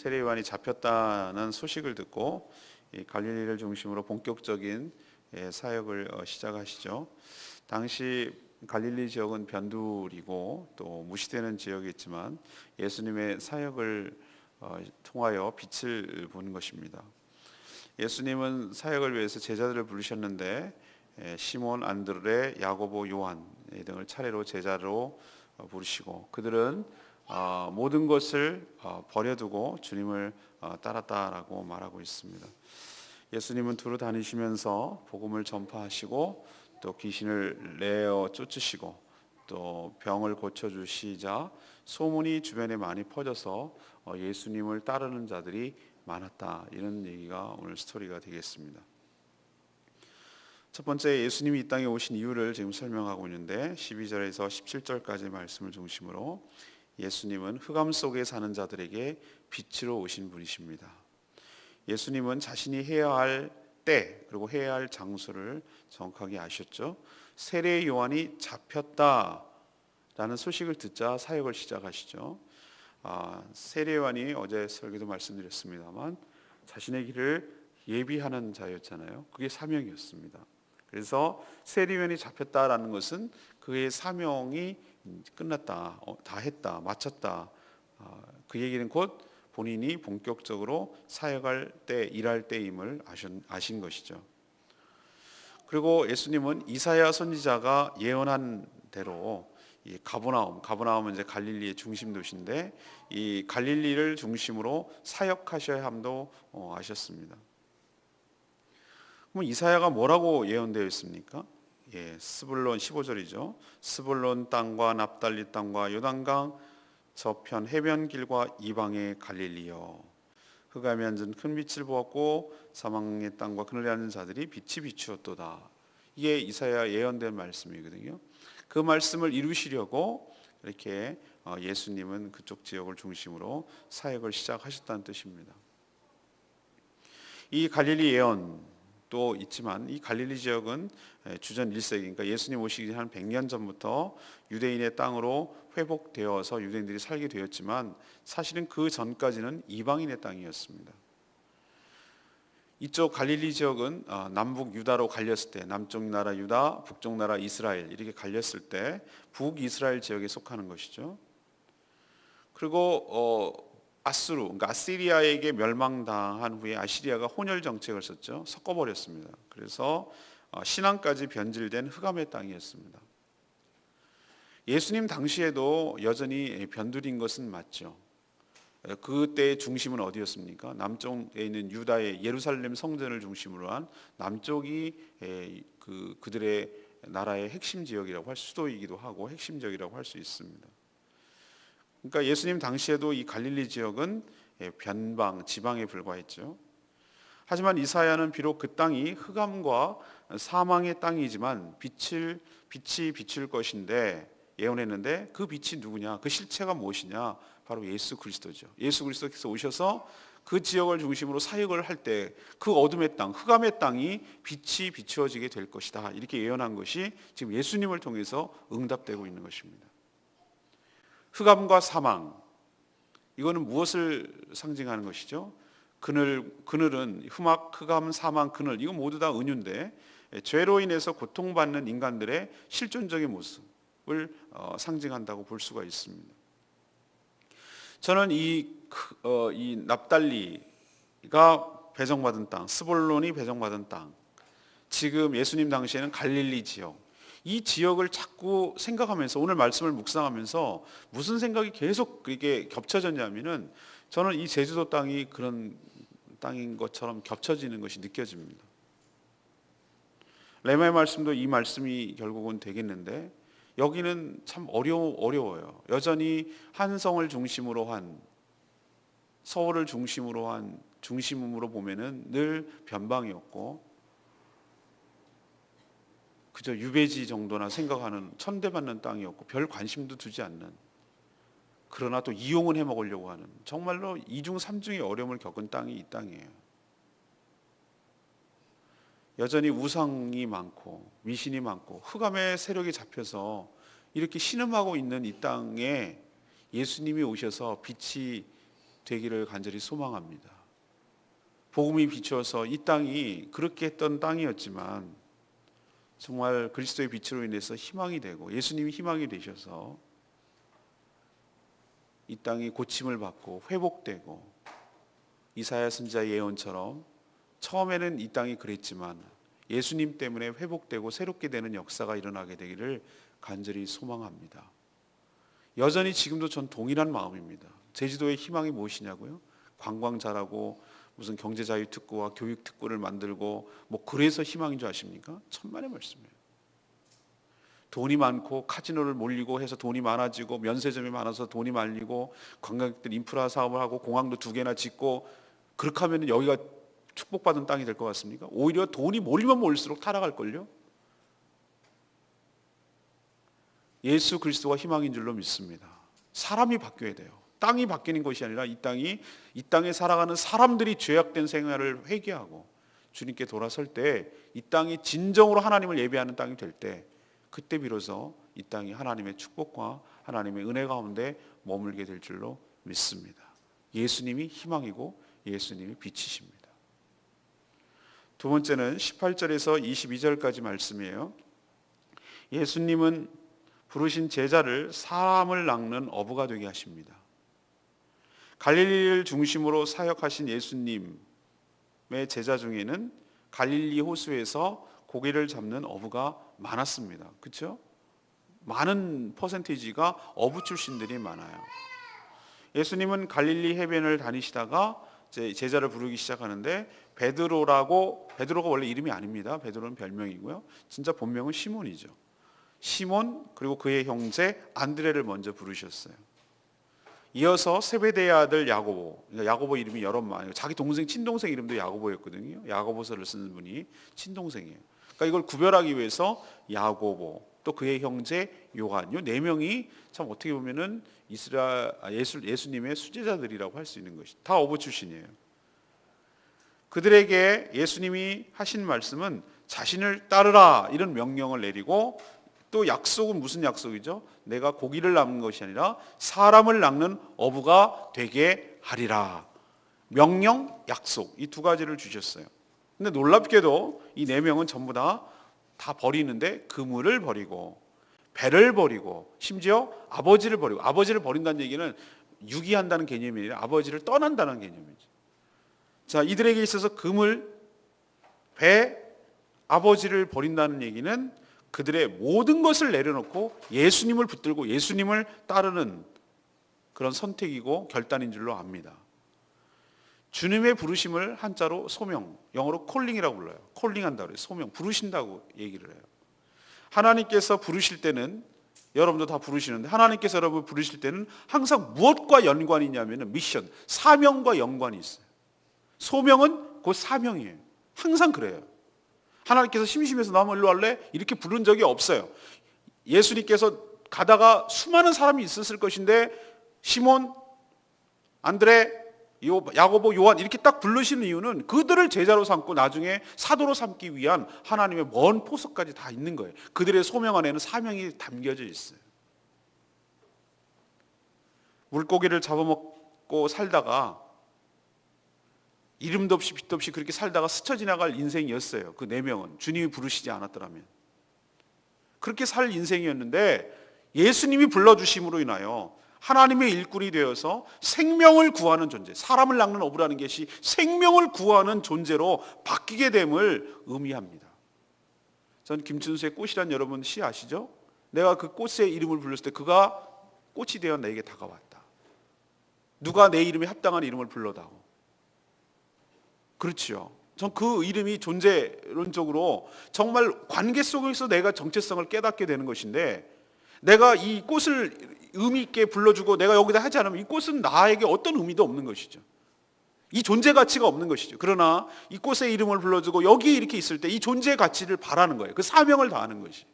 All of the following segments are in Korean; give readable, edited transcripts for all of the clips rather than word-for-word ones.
세례 요한이 잡혔다는 소식을 듣고 이 갈릴리를 중심으로 본격적인 사역을 시작하시죠. 당시 갈릴리 지역은 변두리고 또 무시되는 지역이었지만 예수님의 사역을 통하여 빛을 보는 것입니다. 예수님은 사역을 위해서 제자들을 부르셨는데 시몬, 안드레, 야고보, 요한 등을 차례로 제자로 부르시고 그들은 모든 것을 버려두고 주님을 따랐다라고 말하고 있습니다. 예수님은 두루 다니시면서 복음을 전파하시고 또 귀신을 내어 쫓으시고 또 병을 고쳐주시자 소문이 주변에 많이 퍼져서 예수님을 따르는 자들이 많았다. 이런 얘기가 오늘 스토리가 되겠습니다. 첫 번째, 예수님이 이 땅에 오신 이유를 지금 설명하고 있는데 12절에서 17절까지 말씀을 중심으로 예수님은 흑암 속에 사는 자들에게 빛으로 오신 분이십니다. 예수님은 자신이 해야 할 때 그리고 해야 할 장소를 정확하게 아셨죠. 세례 요한이 잡혔다라는 소식을 듣자 사역을 시작하시죠. 세례 요한이 어제 설교도 말씀드렸습니다만 자신의 길을 예비하는 자였잖아요. 그게 사명이었습니다. 그래서 세례 요한이 잡혔다라는 것은 그의 사명이 끝났다, 다 했다, 마쳤다. 그 얘기는 곧 본인이 본격적으로 사역할 때, 일할 때임을 아신 것이죠. 그리고 예수님은 이사야 선지자가 예언한 대로 이 가버나움은 이제 갈릴리의 중심 도시인데 이 갈릴리를 중심으로 사역하셔야 함도 아셨습니다. 그럼 이사야가 뭐라고 예언되어 있습니까? 스불론 15절이죠. 스불론 땅과 납달리 땅과 요단강 저편 해변길과 이방의 갈릴리여 흑암이 앉은 큰 빛을 보았고 사망의 땅과 그늘에 앉은 자들이 빛이 비추었도다. 이게 이사야 예언된 말씀이거든요. 그 말씀을 이루시려고 이렇게 예수님은 그쪽 지역을 중심으로 사역을 시작하셨다는 뜻입니다. 이 갈릴리 예언도 있지만 이 갈릴리 지역은 주전 1세기 그러니까 예수님 오시기 한 100년 전부터 유대인의 땅으로 회복되어서 유대인들이 살게 되었지만 사실은 그 전까지는 이방인의 땅이었습니다. 이쪽 갈릴리 지역은 남북 유다로 갈렸을 때 남쪽 나라 유다, 북쪽 나라 이스라엘 이렇게 갈렸을 때 북이스라엘 지역에 속하는 것이죠. 그리고 그러니까 아시리아에게 멸망당한 후에 아시리아가 혼혈 정책을 썼죠. 섞어버렸습니다. 그래서 신앙까지 변질된 흑암의 땅이었습니다. 예수님 당시에도 여전히 변두리인 것은 맞죠. 그때의 중심은 어디였습니까? 남쪽에 있는 유다의 예루살렘 성전을 중심으로 한 남쪽이 그들의 나라의 핵심 지역이라고 할 수도이기도 하고 핵심 지역이라고 할 수 있습니다. 그러니까 예수님 당시에도 이 갈릴리 지역은 변방, 지방에 불과했죠. 하지만 이사야는 비록 그 땅이 흑암과 사망의 땅이지만 빛이 비칠 것인데 예언했는데 그 빛이 누구냐? 그 실체가 무엇이냐? 바로 예수 그리스도죠. 예수 그리스도께서 오셔서 그 지역을 중심으로 사역을 할 때 그 어둠의 땅, 흑암의 땅이 빛이 비추어지게 될 것이다. 이렇게 예언한 것이 지금 예수님을 통해서 응답되고 있는 것입니다. 흑암과 사망, 이거는 무엇을 상징하는 것이죠? 그늘은 흑암, 사망, 그늘, 이거 모두 다 은유인데 죄로 인해서 고통받는 인간들의 실존적인 모습을 상징한다고 볼 수가 있습니다. 저는 이 납달리가 배정받은 땅, 스볼론이 배정받은 땅, 지금 예수님 당시에는 갈릴리 지역, 이 지역을 자꾸 생각하면서 오늘 말씀을 묵상하면서 무슨 생각이 계속 그게 겹쳐졌냐면은 저는 이 제주도 땅이 그런 땅인 것처럼 겹쳐지는 것이 느껴집니다. 레마의 말씀도 이 말씀이 결국은 되겠는데 여기는 참 어려워요. 여전히 한성을 중심으로 한 서울을 중심으로 한 중심으로 보면은 늘 변방이었고 그저 유배지 정도나 생각하는 천대받는 땅이었고 별 관심도 두지 않는 그러나 또 이용은 해먹으려고 하는 정말로 이중 삼중의 어려움을 겪은 땅이 이 땅이에요. 여전히 우상이 많고 미신이 많고 흑암의 세력이 잡혀서 이렇게 신음하고 있는 이 땅에 예수님이 오셔서 빛이 되기를 간절히 소망합니다. 복음이 비추어서 이 땅이 그렇게 했던 땅이었지만 정말 그리스도의 빛으로 인해서 희망이 되고 예수님이 희망이 되셔서 이 땅이 고침을 받고 회복되고 이사야 선지자의 예언처럼 처음에는 이 땅이 그랬지만 예수님 때문에 회복되고 새롭게 되는 역사가 일어나게 되기를 간절히 소망합니다. 여전히 지금도 전 동일한 마음입니다. 제주도의 희망이 무엇이냐고요? 관광 잘하고 무슨 경제자유특구와 교육특구를 만들고 뭐 그래서 희망인 줄 아십니까? 천만의 말씀이에요. 돈이 많고 카지노를 몰리고 해서 돈이 많아지고 면세점이 많아서 돈이 말리고 관광객들 인프라 사업을 하고 공항도 2개나 짓고 그렇게 하면 여기가 축복받은 땅이 될 것 같습니까? 오히려 돈이 몰리면 몰릴수록 타락할걸요? 예수 그리스도가 희망인 줄로 믿습니다. 사람이 바뀌어야 돼요. 땅이 바뀌는 것이 아니라 이 땅에 살아가는 사람들이 죄악된 생활을 회개하고 주님께 돌아설 때 이 땅이 진정으로 하나님을 예배하는 땅이 될 때 그때 비로소 이 땅이 하나님의 축복과 하나님의 은혜 가운데 머물게 될 줄로 믿습니다. 예수님이 희망이고 예수님이 빛이십니다. 두 번째는 18절에서 22절까지 말씀이에요. 예수님은 부르신 제자를 사람을 낚는 어부가 되게 하십니다. 갈릴리를 중심으로 사역하신 예수님의 제자 중에는 갈릴리 호수에서 고기를 잡는 어부가 많았습니다. 그렇죠? 많은 퍼센티지가 어부 출신들이 많아요. 예수님은 갈릴리 해변을 다니시다가 제자를 부르기 시작하는데 베드로가 원래 이름이 아닙니다. 베드로는 별명이고요. 진짜 본명은 시몬이죠. 시몬 그리고 그의 형제 안드레를 먼저 부르셨어요. 이어서 세베대의 아들 야고보, 그러니까 야고보 이름이 여러 많아요. 자기 동생 친동생 이름도 야고보였거든요. 야고보서를 쓰는 분이 친동생이에요. 그러니까 이걸 구별하기 위해서 야고보, 또 그의 형제 요한, 이 네 명이 참 어떻게 보면은 예수님의 수제자들이라고 할 수 있는 것이 다 어부 출신이에요. 그들에게 예수님이 하신 말씀은 자신을 따르라 이런 명령을 내리고 또 약속은 무슨 약속이죠? 내가 고기를 낚는 것이 아니라 사람을 낚는 어부가 되게 하리라. 명령, 약속 이 두 가지를 주셨어요. 근데 놀랍게도 이 네 명은 전부 다 버리는데 그물을 버리고 배를 버리고 심지어 아버지를 버리고, 아버지를 버린다는 얘기는 유기한다는 개념이 아니라 아버지를 떠난다는 개념이죠. 자, 이들에게 있어서 그물, 배, 아버지를 버린다는 얘기는 그들의 모든 것을 내려놓고 예수님을 붙들고 예수님을 따르는 그런 선택이고 결단인 줄로 압니다. 주님의 부르심을 한자로 소명, 영어로 콜링이라고 불러요. 콜링한다고 그래요. 소명, 부르신다고 얘기를 해요. 하나님께서 부르실 때는, 여러분도 다 부르시는데 하나님께서 여러분을 부르실 때는 항상 무엇과 연관이 있냐면 미션, 사명과 연관이 있어요. 소명은 곧 사명이에요. 항상 그래요. 하나님께서 심심해서 나무 일로 할래? 이렇게 부른 적이 없어요. 예수님께서 가다가 수많은 사람이 있었을 것인데 시몬, 안드레, 야고보, 요한 이렇게 딱 부르시는 이유는 그들을 제자로 삼고 나중에 사도로 삼기 위한 하나님의 먼 포석까지 다 있는 거예요. 그들의 소명 안에는 사명이 담겨져 있어요. 물고기를 잡아먹고 살다가 이름도 없이 빛도 없이 그렇게 살다가 스쳐 지나갈 인생이었어요. 그 네 명은 주님이 부르시지 않았더라면 그렇게 살 인생이었는데 예수님이 불러주심으로 인하여 하나님의 일꾼이 되어서 생명을 구하는 존재, 사람을 낚는 어부라는 것이 생명을 구하는 존재로 바뀌게 됨을 의미합니다. 전 김춘수의 꽃이란 여러분 시 아시죠? 내가 그 꽃의 이름을 불렀을 때 그가 꽃이 되어 내게 다가왔다. 누가 내 이름에 합당한 이름을 불러다오. 그렇죠. 전 그 이름이 존재론적으로 정말 관계 속에서 내가 정체성을 깨닫게 되는 것인데, 내가 이 꽃을 의미 있게 불러주고 내가 여기다 하지 않으면 이 꽃은 나에게 어떤 의미도 없는 것이죠. 이 존재 가치가 없는 것이죠. 그러나 이 꽃의 이름을 불러주고 여기 이렇게 있을 때 이 존재의 가치를 바라는 거예요. 그 사명을 다하는 것이.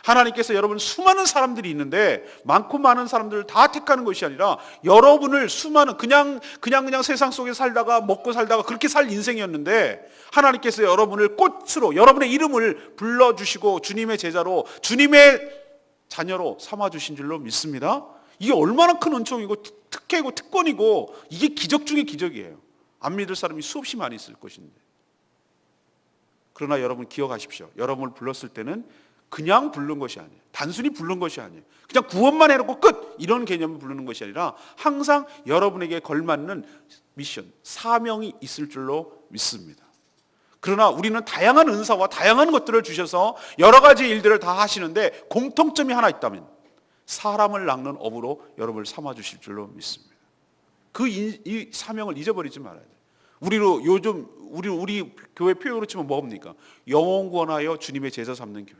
하나님께서 여러분 수많은 사람들이 있는데 많고 많은 사람들을 다 택하는 것이 아니라 여러분을 수많은 그냥 세상 속에 살다가 먹고 살다가 그렇게 살 인생이었는데 하나님께서 여러분을 꽃으로 여러분의 이름을 불러주시고 주님의 제자로 주님의 자녀로 삼아주신 줄로 믿습니다. 이게 얼마나 큰 은총이고 특혜고 특권이고 이게 기적 중의 기적이에요. 안 믿을 사람이 수없이 많이 있을 것인데. 그러나 여러분 기억하십시오. 여러분을 불렀을 때는 그냥 부른 것이 아니에요. 단순히 부른 것이 아니에요. 그냥 구원만 해놓고 끝! 이런 개념을 부르는 것이 아니라 항상 여러분에게 걸맞는 미션, 사명이 있을 줄로 믿습니다. 그러나 우리는 다양한 은사와 다양한 것들을 주셔서 여러 가지 일들을 다 하시는데 공통점이 하나 있다면 사람을 낚는 업으로 여러분을 삼아주실 줄로 믿습니다. 이 사명을 잊어버리지 말아야 돼요. 우리 교회 표현으로 치면 뭡니까? 영혼 구원하여 주님의 제자 삼는 교회.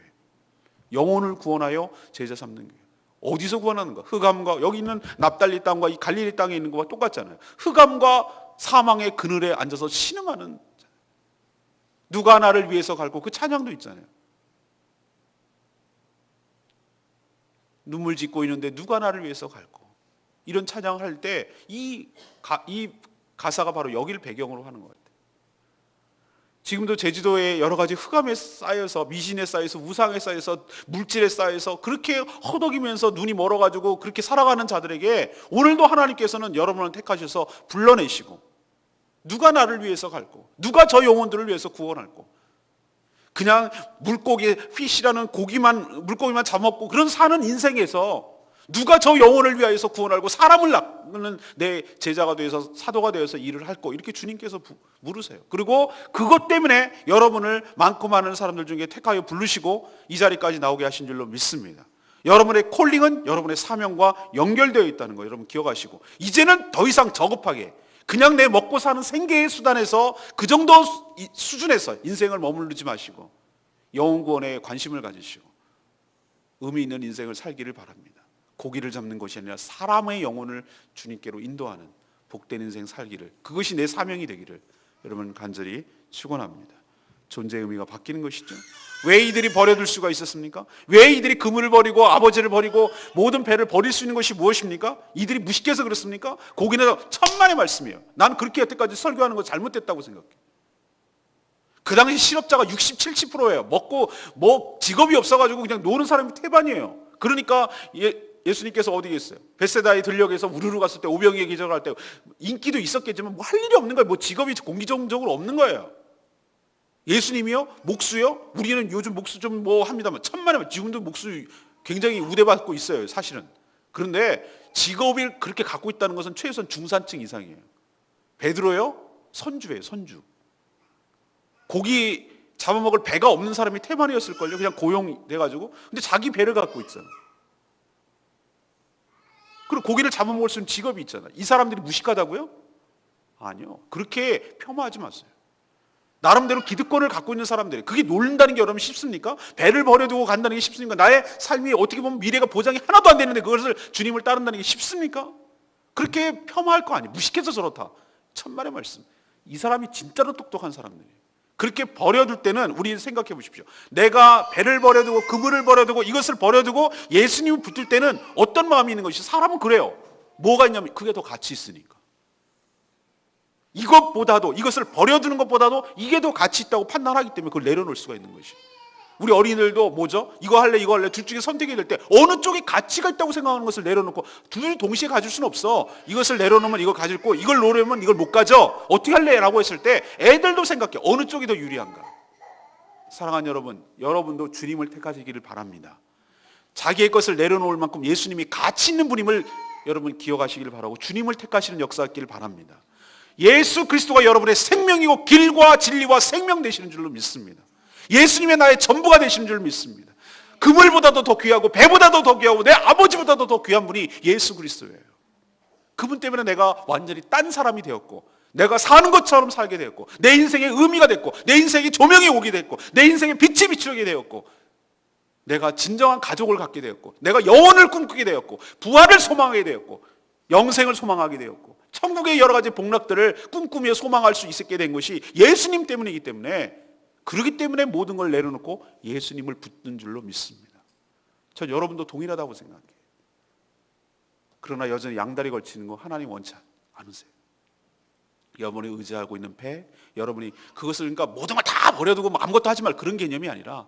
영혼을 구원하여 제자 삼는 교회. 어디서 구원하는가? 흑암과 여기 있는 납달리 땅과 이 갈릴리 땅에 있는 것과 똑같잖아요. 흑암과 사망의 그늘에 앉아서 신음하는 누가 나를 위해서 갈고 그 찬양도 있잖아요. 눈물 짓고 있는데 누가 나를 위해서 갈고 이런 찬양을 할 때 이 가사가 바로 여기를 배경으로 하는 것 같아요. 지금도 제주도에 여러 가지 흑암에 쌓여서 미신에 쌓여서 우상에 쌓여서 물질에 쌓여서 그렇게 허덕이면서 눈이 멀어가지고 그렇게 살아가는 자들에게 오늘도 하나님께서는 여러분을 택하셔서 불러내시고 누가 나를 위해서 갈고 누가 저 영혼들을 위해서 구원할고 그냥 물고기 피시라는 물고기만 잡아먹고 그런 사는 인생에서 누가 저 영혼을 위하여서 구원하고 사람을 낚는 내 제자가 되어서 사도가 되어서 일을 할고 이렇게 주님께서 물으세요. 그리고 그것 때문에 여러분을 많고 많은 사람들 중에 택하여 부르시고 이 자리까지 나오게 하신 줄로 믿습니다. 여러분의 콜링은 여러분의 사명과 연결되어 있다는 거 여러분 기억하시고 이제는 더 이상 저급하게 그냥 내 먹고 사는 생계의 수단에서 그 정도 수준에서 인생을 머무르지 마시고 영혼 구원에 관심을 가지시고 의미 있는 인생을 살기를 바랍니다. 고기를 잡는 것이 아니라 사람의 영혼을 주님께로 인도하는 복된 인생 살기를 그것이 내 사명이 되기를 여러분 간절히 축원합니다. 존재의 의미가 바뀌는 것이죠. 왜 이들이 버려둘 수가 있었습니까? 왜 이들이 그물을 버리고 아버지를 버리고 모든 배를 버릴 수 있는 것이 무엇입니까? 이들이 무식해서 그렇습니까? 거기는 천만의 말씀이에요. 난 그렇게 여태까지 설교하는 거 잘못됐다고 생각해요. 그 당시 실업자가 60, 70%예요. 직업이 없어가지고 그냥 노는 사람이 태반이에요. 그러니까 예수님께서 어디 계셨어요? 벳세다의 들녘에서 우르르 갔을 때 오병이의 기적을 할 때 인기도 있었겠지만 뭐 할 일이 없는 거예요. 뭐 직업이 공기적으로 없는 거예요. 예수님이요? 목수요? 우리는 요즘 목수 좀 뭐 합니다만 천만에 지금도 목수 굉장히 우대받고 있어요. 사실은. 그런데 직업을 그렇게 갖고 있다는 것은 최소한 중산층 이상이에요. 베드로요? 선주예요. 선주. 고기 잡아먹을 배가 없는 사람이 태반이었을걸요. 그냥 고용돼가지고. 근데 자기 배를 갖고 있잖아. 그리고 고기를 잡아먹을 수 있는 직업이 있잖아. 이 사람들이 무식하다고요? 아니요. 그렇게 폄하하지 마세요. 나름대로 기득권을 갖고 있는 사람들이 그게 놀린다는 게 여러분 쉽습니까? 배를 버려두고 간다는 게 쉽습니까? 나의 삶이 어떻게 보면 미래가 보장이 하나도 안 되는데 그것을 주님을 따른다는 게 쉽습니까? 그렇게 폄하할 거 아니에요. 무식해서 저렇다. 천만의 말씀. 이 사람이 진짜로 똑똑한 사람들이에요. 그렇게 버려둘 때는 우리 생각해 보십시오. 내가 배를 버려두고 그물을 버려두고 이것을 버려두고 예수님을 붙들 때는 어떤 마음이 있는 것이 사람은 그래요. 뭐가 있냐면 그게 더 가치 있으니까. 이것보다도 이것을 버려두는 것보다도 이게 더 가치 있다고 판단하기 때문에 그걸 내려놓을 수가 있는 것이. 우리 어린이들도 뭐죠? 이거 할래 둘 중에 선택이 될 때 어느 쪽에 가치가 있다고 생각하는 것을 내려놓고 둘 동시에 가질 수는 없어. 이것을 내려놓으면 이걸 가질 거 이걸 놓으면 이걸 못 가져. 어떻게 할래? 라고 했을 때 애들도 생각해. 어느 쪽이 더 유리한가? 사랑하는 여러분, 여러분도 주님을 택하시기를 바랍니다. 자기의 것을 내려놓을 만큼 예수님이 가치 있는 분임을 여러분 기억하시기를 바라고 주님을 택하시는 역사였기를 바랍니다. 예수 그리스도가 여러분의 생명이고 길과 진리와 생명 되시는 줄로 믿습니다. 예수님의 나의 전부가 되시는 줄 믿습니다. 그물보다도 더 귀하고 배보다도 더 귀하고 내 아버지보다도 더 귀한 분이 예수 그리스도예요. 그분 때문에 내가 완전히 딴 사람이 되었고 내가 사는 것처럼 살게 되었고 내 인생의 의미가 됐고 내 인생의 조명이 오게 됐고 내 인생의 빛이 비추게 되었고 내가 진정한 가족을 갖게 되었고 내가 영혼을 꿈꾸게 되었고 부활을 소망하게 되었고 영생을 소망하게 되었고 천국의 여러 가지 복락들을 꿈꾸며 소망할 수 있게 된 것이 예수님 때문이기 때문에 그렇기 때문에 모든 걸 내려놓고 예수님을 붙든 줄로 믿습니다. 전 여러분도 동일하다고 생각해요. 그러나 여전히 양다리 걸치는 거 하나님 원치 않으세요. 여러분이 의지하고 있는 배, 여러분이 그것을 그러니까 모든 걸 다 버려두고 아무것도 하지 말 그런 개념이 아니라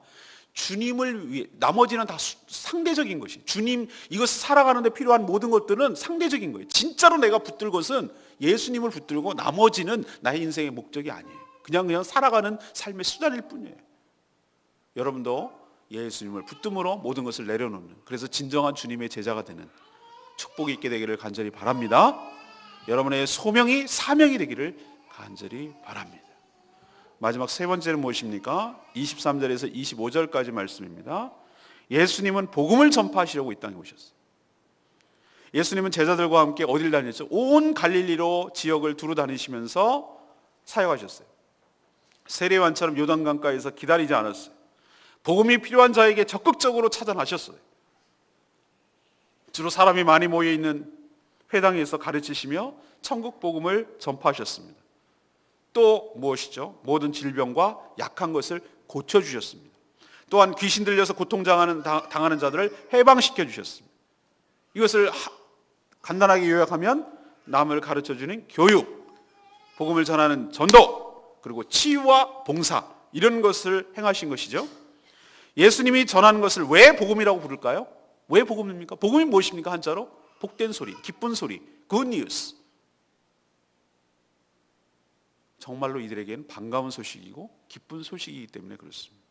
주님을 위해, 나머지는 다 상대적인 것이, 주님 이것 살아가는 데 필요한 모든 것들은 상대적인 거예요. 진짜로 내가 붙들 것은 예수님을 붙들고 나머지는 나의 인생의 목적이 아니에요. 그냥 살아가는 삶의 수단일 뿐이에요. 여러분도 예수님을 붙듦으로 모든 것을 내려놓는, 그래서 진정한 주님의 제자가 되는 축복이 있게 되기를 간절히 바랍니다. 여러분의 소명이 사명이 되기를 간절히 바랍니다. 마지막 세 번째는 무엇입니까? 23절에서 25절까지 말씀입니다. 예수님은 복음을 전파하시려고 이 땅에 오셨어요. 예수님은 제자들과 함께 어딜 다녔죠? 온 갈릴리로 지역을 두루 다니시면서 사역하셨어요. 세례요한처럼 요단강가에서 기다리지 않았어요. 복음이 필요한 자에게 적극적으로 찾아나셨어요. 주로 사람이 많이 모여있는 회당에서 가르치시며 천국 복음을 전파하셨습니다. 또 무엇이죠? 모든 질병과 약한 것을 고쳐주셨습니다. 또한 귀신 들려서 고통당하는 자들을 해방시켜 주셨습니다. 이것을 간단하게 요약하면 남을 가르쳐주는 교육, 복음을 전하는 전도, 그리고 치유와 봉사, 이런 것을 행하신 것이죠. 예수님이 전하는 것을 왜 복음이라고 부를까요? 왜 복음입니까? 복음이 무엇입니까? 한자로 복된 소리, 기쁜 소리, good news. 정말로 이들에게는 반가운 소식이고 기쁜 소식이기 때문에 그렇습니다.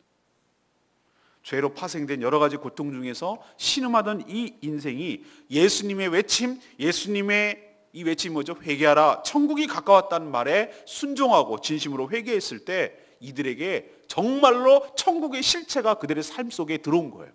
죄로 파생된 여러 가지 고통 중에서 신음하던 이 인생이 예수님의 외침, 예수님의 이 외침이 뭐죠? 회개하라, 천국이 가까웠다는 말에 순종하고 진심으로 회개했을 때 이들에게 정말로 천국의 실체가 그들의 삶 속에 들어온 거예요.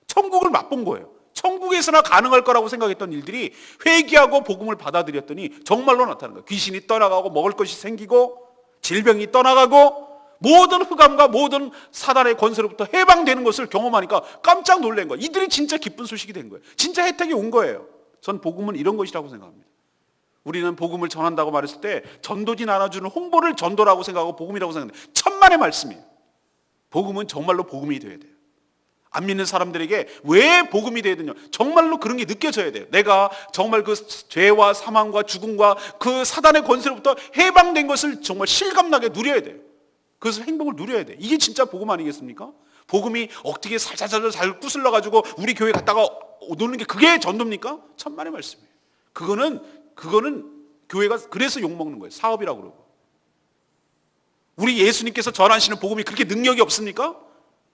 천국을 맛본 거예요. 천국에서나 가능할 거라고 생각했던 일들이 회개하고 복음을 받아들였더니 정말로 나타나는 거예요. 귀신이 떠나가고 먹을 것이 생기고 질병이 떠나가고 모든 흑암과 모든 사단의 권세로부터 해방되는 것을 경험하니까 깜짝 놀란 거예요. 이들이 진짜 기쁜 소식이 된 거예요. 진짜 혜택이 온 거예요. 전 복음은 이런 것이라고 생각합니다. 우리는 복음을 전한다고 말했을 때 전도지 나눠주는 홍보를 전도라고 생각하고 복음이라고 생각하는데 천만의 말씀이에요. 복음은 정말로 복음이 되어야 돼요. 안 믿는 사람들에게 왜 복음이 되어야 되냐, 정말로 그런 게 느껴져야 돼요. 내가 정말 그 죄와 사망과 죽음과 그 사단의 권세로부터 해방된 것을 정말 실감나게 누려야 돼요. 그것을 행복을 누려야 돼요. 이게 진짜 복음 아니겠습니까? 복음이 어떻게 살살살 잘 구슬러가지고 우리 교회 갔다가 노는 게 그게 전도입니까? 천만의 말씀이에요. 그거는 교회가 그래서 욕먹는 거예요. 사업이라고 그러고. 우리 예수님께서 전하시는 복음이 그렇게 능력이 없습니까?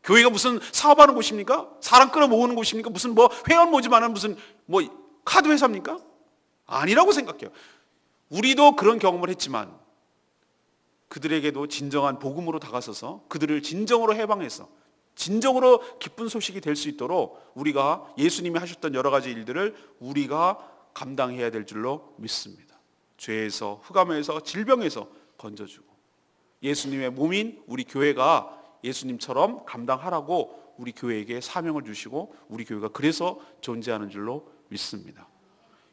교회가 무슨 사업하는 곳입니까? 사람 끌어모으는 곳입니까? 무슨 회원 모집하는 무슨 카드 회사입니까? 아니라고 생각해요. 우리도 그런 경험을 했지만 그들에게도 진정한 복음으로 다가서서 그들을 진정으로 해방해서 진정으로 기쁜 소식이 될 수 있도록 우리가 예수님이 하셨던 여러 가지 일들을 우리가 감당해야 될 줄로 믿습니다. 죄에서, 흑암에서, 질병에서 건져주고 예수님의 몸인 우리 교회가 예수님처럼 감당하라고 우리 교회에게 사명을 주시고 우리 교회가 그래서 존재하는 줄로 믿습니다.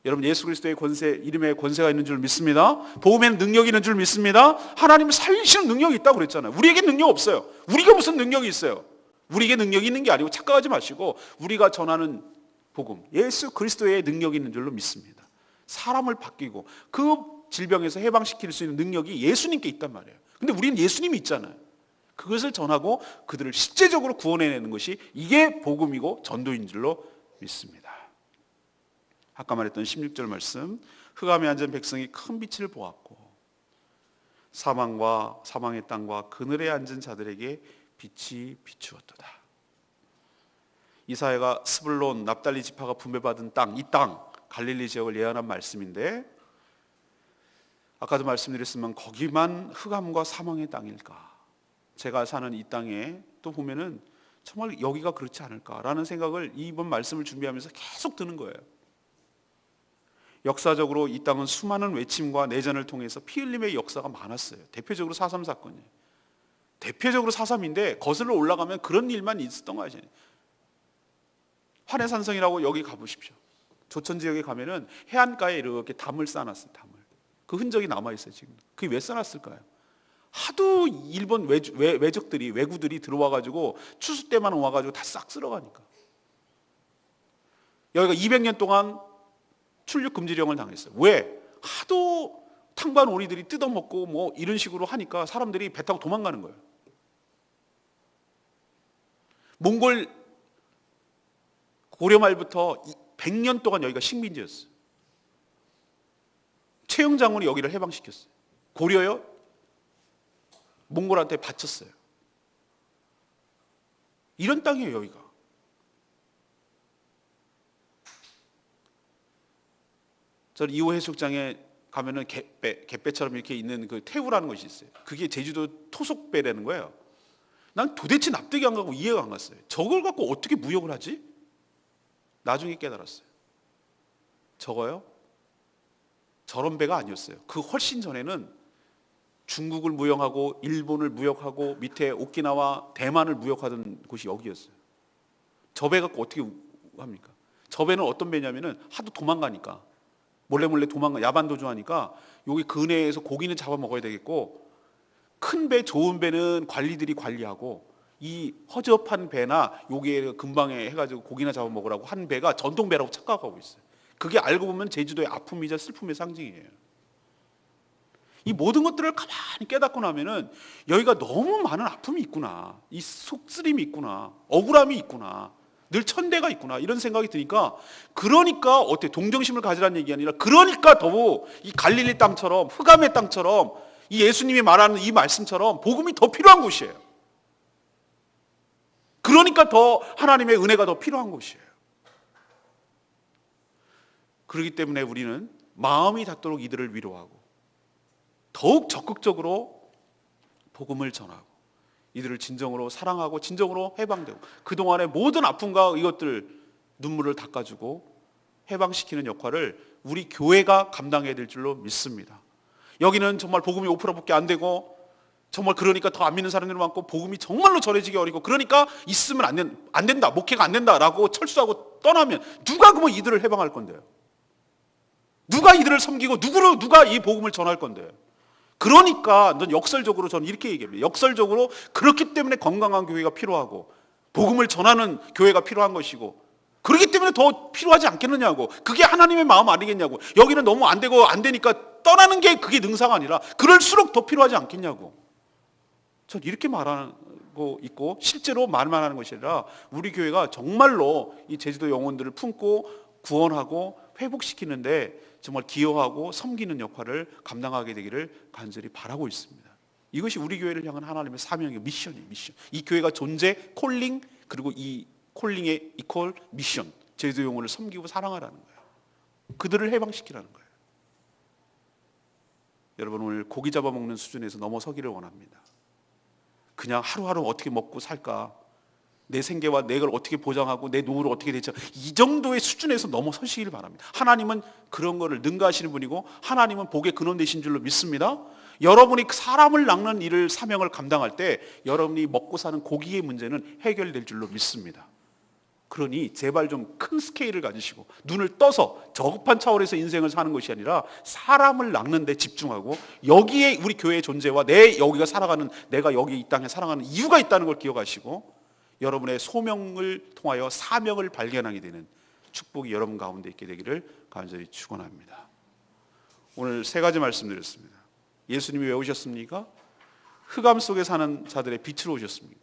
여러분, 예수 그리스도의 권세, 이름에 권세가 있는 줄 믿습니다. 복음에는 능력이 있는 줄 믿습니다. 하나님을 살리시는 능력이 있다고 그랬잖아요. 우리에게 능력 없어요. 우리가 무슨 능력이 있어요? 우리에게 능력이 있는 게 아니고 착각하지 마시고 우리가 전하는 복음, 예수 그리스도의 능력이 있는 줄로 믿습니다. 사람을 바뀌고 그 질병에서 해방시킬 수 있는 능력이 예수님께 있단 말이에요. 근데 우리는 예수님이 있잖아요. 그것을 전하고 그들을 실제적으로 구원해내는 것이 이게 복음이고 전도인 줄로 믿습니다. 아까 말했던 16절 말씀, 흑암에 앉은 백성이 큰 빛을 보았고 사망과 사망의 땅과 그늘에 앉은 자들에게 빛이 비추었도다. 이사야가 스불론 납달리 지파가 분배받은 땅, 이 땅 갈릴리 지역을 예언한 말씀인데 아까도 말씀드렸지만 거기만 흑암과 사망의 땅일까? 제가 사는 이 땅에 또 보면은 정말 여기가 그렇지 않을까라는 생각을 이번 말씀을 준비하면서 계속 드는 거예요. 역사적으로 이 땅은 수많은 외침과 내전을 통해서 피 흘림의 역사가 많았어요. 대표적으로 4.3 사건이에요. 대표적으로 4.3인데 거슬러 올라가면 그런 일만 있었던 거예요. 환해산성이라고 여기 가보십시오. 조천 지역에 가면은 해안가에 이렇게 담을 쌓아놨어요. 담을. 그 흔적이 남아있어요. 지금. 그게 왜 쌓아놨을까요? 하도 일본 외적들이, 외구들이 들어와가지고 추수 때만 와가지고 다 싹 쓸어가니까. 여기가 200년 동안 출nhập 금지령을 당했어요. 왜? 하도 탕반 오리들이 뜯어먹고 이런 식으로 하니까 사람들이 배 타고 도망가는 거예요. 몽골 고려 말부터 100년 동안 여기가 식민지였어요. 최영 장군이 여기를 해방시켰어요. 고려요? 몽골한테 바쳤어요. 이런 땅이에요, 여기가. 저는 2호 해수욕장에 가면은 갯배처럼 이렇게 있는 그 태우라는 것이 있어요. 그게 제주도 토속배라는 거예요. 난 도대체 납득이 안 가고 이해가 안 갔어요. 저걸 갖고 어떻게 무역을 하지? 나중에 깨달았어요. 저거요? 저런 배가 아니었어요. 그 훨씬 전에는 중국을 무역하고 일본을 무역하고 밑에 오키나와 대만을 무역하던 곳이 여기였어요. 저 배 갖고 어떻게 합니까? 저 배는 어떤 배냐면은 하도 도망가니까 몰래 도망가 야반 도주하니까 여기 근해에서 고기는 잡아 먹어야 되겠고 큰 배 좋은 배는 관리들이 관리하고 이 허접한 배나 여기에 근방에 해가지고 고기나 잡아 먹으라고 한 배가 전통 배라고 착각하고 있어요. 그게 알고 보면 제주도의 아픔이자 슬픔의 상징이에요. 이 모든 것들을 가만히 깨닫고 나면은 여기가 너무 많은 아픔이 있구나, 이 속쓰림이 있구나, 억울함이 있구나, 늘 천대가 있구나 이런 생각이 드니까 그러니까 어때 동정심을 가지라는 얘기 아니라 그러니까 더욱 이 갈릴리 땅처럼 흑암의 땅처럼 이 예수님이 말하는 이 말씀처럼 복음이 더 필요한 곳이에요. 그러니까 더 하나님의 은혜가 더 필요한 곳이에요. 그렇기 때문에 우리는 마음이 닿도록 이들을 위로하고 더욱 적극적으로 복음을 전하고 이들을 진정으로 사랑하고 진정으로 해방되고 그동안의 모든 아픔과 이것들 눈물을 닦아주고 해방시키는 역할을 우리 교회가 감당해야 될 줄로 믿습니다. 여기는 정말 복음이 5%밖에 안 되고 정말 그러니까 더 안 믿는 사람들이 많고 복음이 정말로 전해지기 어리고 그러니까 있으면 안 된다, 목회가 안 된다라고 철수하고 떠나면 누가 그러면 이들을 해방할 건데요? 누가 이들을 섬기고 누가 이 복음을 전할 건데요? 그러니까 넌 역설적으로 저는 이렇게 얘기합니다. 역설적으로 그렇기 때문에 건강한 교회가 필요하고 복음을 전하는 교회가 필요한 것이고 그렇기 때문에 더 필요하지 않겠느냐고. 그게 하나님의 마음 아니겠냐고. 여기는 너무 안 되고 안 되니까 떠나는 게 그게 능사가 아니라 그럴수록 더 필요하지 않겠냐고. 전 이렇게 말하고 있고 실제로 말만 하는 것이 아니라 우리 교회가 정말로 이 제주도 영혼들을 품고 구원하고 회복시키는데 정말 기여하고 섬기는 역할을 감당하게 되기를 간절히 바라고 있습니다. 이것이 우리 교회를 향한 하나님의 사명이고 미션이에요. 미션. 이 교회가 존재, 콜링, 그리고 이 콜링의 이퀄 미션, 제주도 영혼을 섬기고 사랑하라는 거예요. 그들을 해방시키라는 거예요. 여러분 오늘 고기 잡아먹는 수준에서 넘어서기를 원합니다. 그냥 하루하루 어떻게 먹고 살까, 내 생계와 내걸 어떻게 보장하고 내 노후를 어떻게 대처, 이 정도의 수준에서 넘어서시길 바랍니다. 하나님은 그런 거를 능가하시는 분이고 하나님은 복의 근원 되신 줄로 믿습니다. 여러분이 사람을 낚는 일을 사명을 감당할 때 여러분이 먹고 사는 고기의 문제는 해결될 줄로 믿습니다. 그러니 제발 좀 큰 스케일을 가지시고 눈을 떠서 저급한 차원에서 인생을 사는 것이 아니라 사람을 낚는 데 집중하고 여기에 우리 교회의 존재와 여기가 살아가는, 내가 여기 이 땅에 살아가는 이유가 있다는 걸 기억하시고 여러분의 소명을 통하여 사명을 발견하게 되는 축복이 여러분 가운데 있게 되기를 간절히 축원합니다. 오늘 세 가지 말씀드렸습니다. 예수님이 왜 오셨습니까? 흑암 속에 사는 자들의 빛으로 오셨습니다.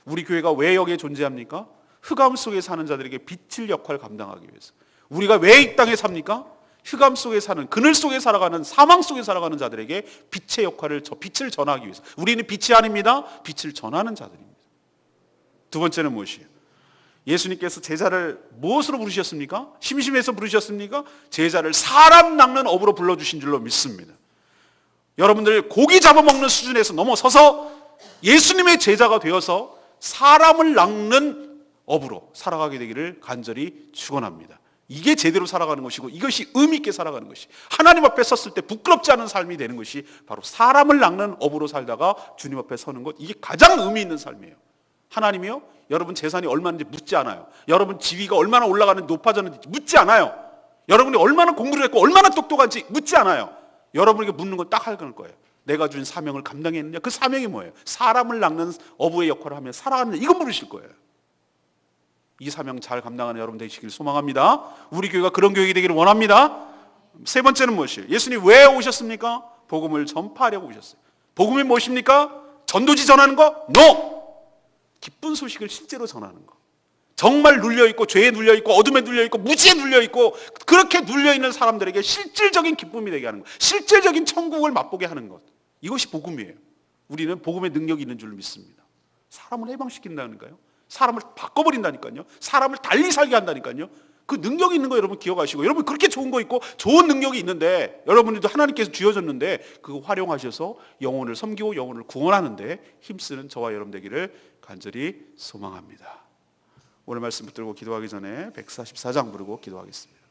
우리 교회가 왜 여기에 존재합니까? 흑암 속에 사는 자들에게 빛을 역할을 감당하기 위해서. 우리가 왜 이 땅에 삽니까? 흑암 속에 사는, 그늘 속에 살아가는, 사망 속에 살아가는 자들에게 빛의 역할을, 빛을 전하기 위해서. 우리는 빛이 아닙니다. 빛을 전하는 자들입니다. 두 번째는 무엇이에요? 예수님께서 제자를 무엇으로 부르셨습니까? 심심해서 부르셨습니까? 제자를 사람 낚는 업으로 불러주신 줄로 믿습니다. 여러분들 고기 잡아먹는 수준에서 넘어서서 예수님의 제자가 되어서 사람을 낚는 업으로 살아가게 되기를 간절히 축원합니다. 이게 제대로 살아가는 것이고 이것이 의미 있게 살아가는 것이, 하나님 앞에 섰을 때 부끄럽지 않은 삶이 되는 것이 바로 사람을 낚는 업으로 살다가 주님 앞에 서는 것, 이게 가장 의미 있는 삶이에요. 하나님이요, 여러분 재산이 얼마인지 묻지 않아요. 여러분 지위가 얼마나 올라가는지 높아졌는지 묻지 않아요. 여러분이 얼마나 공부를 했고 얼마나 똑똑한지 묻지 않아요. 여러분에게 묻는 건 딱 할 거예요. 내가 준 사명을 감당했느냐? 그 사명이 뭐예요? 사람을 낚는 어부의 역할을 하며 살아가느냐? 이건 물으실 거예요. 이 사명 잘 감당하는 여러분 되시길 소망합니다. 우리 교회가 그런 교회가 되기를 원합니다. 세 번째는 무엇이에요? 예수님 왜 오셨습니까? 복음을 전파하려고 오셨어요. 복음이 무엇입니까? 전도지 전하는 거? NO! 기쁜 소식을 실제로 전하는 거. 정말 눌려있고 죄에 눌려있고 어둠에 눌려있고 무지에 눌려있고 그렇게 눌려있는 사람들에게 실질적인 기쁨이 되게 하는 것, 실질적인 천국을 맛보게 하는 것, 이것이 복음이에요. 우리는 복음의 능력이 있는 줄 믿습니다. 사람을 해방시킨다니까요, 사람을 바꿔버린다니까요, 사람을 달리 살게 한다니까요. 그 능력이 있는 거 여러분 기억하시고, 여러분 그렇게 좋은 거 있고 좋은 능력이 있는데 여러분들도 하나님께서 주어졌는데 그거 활용하셔서 영혼을 섬기고 영혼을 구원하는데 힘쓰는 저와 여러분 되기를 간절히 소망합니다. 오늘 말씀 붙들고 기도하기 전에 144장 부르고 기도하겠습니다.